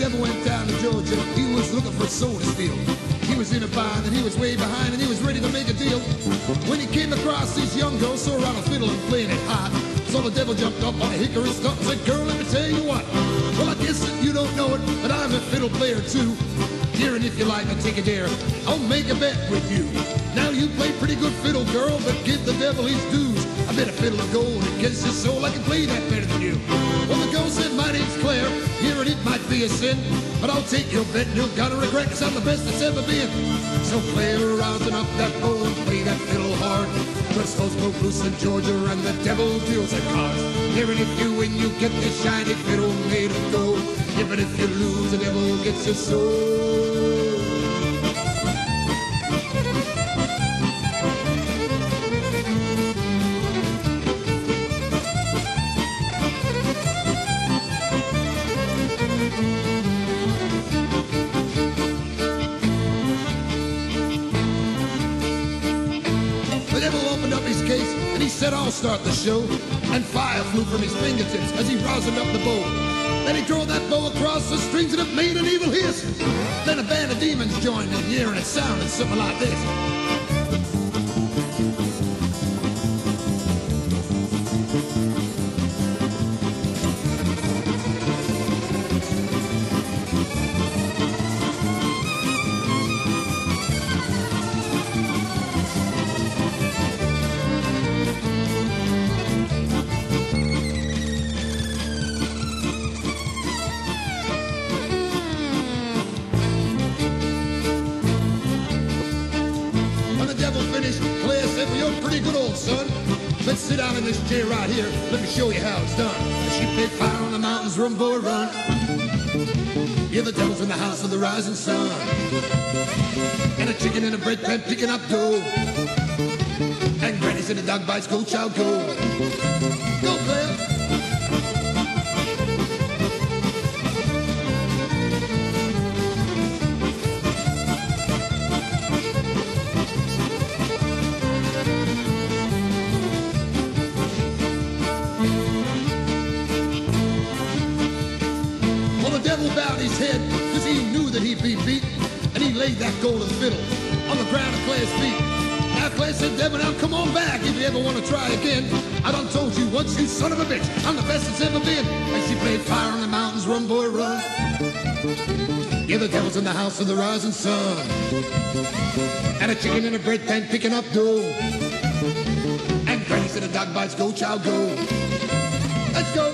devil went down to Georgia, he was looking for a soul to steal. He was in a bind and he was way behind and he was ready to make a deal. When he came across this young girl, saw her on a fiddle and playing it hot. So the devil jumped up on a hickory stump and said, girl, let me tell you what. Well, I guess that you don't know it, but I'm a fiddle player too. Here, and if you like, I'll take a dare. I'll make a bet with you. Now you play pretty good fiddle, girl, but give the devil his dues. I bet a fiddle of gold against his soul, I can play that better than you. Well, the girl said, my name's Claire. Here, and it might be a sin, but I'll take your bet and you're gonna regret, 'cause I'm the best that's ever been. So Claire, rousing up that bow and play that fiddle hard. West Coast broke loose in Georgia and the devil deals the cards. Here, and if you win, you get this shiny fiddle made of gold. Yeah, but if you lose, the devil gets your soul. The devil opened up his case and he said, I'll start the show. And fire flew from his fingertips as he rosined up the bow. Then he drove that bow across the strings and it made an evil hiss. Then a band of demons joined in here and it sounded something like this. Claire said, well, you're pretty good, old son. Let's sit down in this chair right here. Let me show you how it's done. She played fire on the mountains, run, boy, run. Yeah, the devil's in the house of the rising sun. And a chicken in a bread pan picking up dough. And granny's in the dog bites, go, child, go. Go, Claire. Bowed his head, 'cause he knew that he'd be beat, and he laid that golden fiddle on the ground at Claire's feet. Now Claire said, Devil, now come on back if you ever want to try again. I done told you once, you son of a bitch, I'm the best that's ever been. And she played fire on the mountains, run, boy, run. Yeah, the devil's in the house of the rising sun. And a chicken in a bread pan picking up dough. And granny said, the dog bites, go, child, go. Let's go.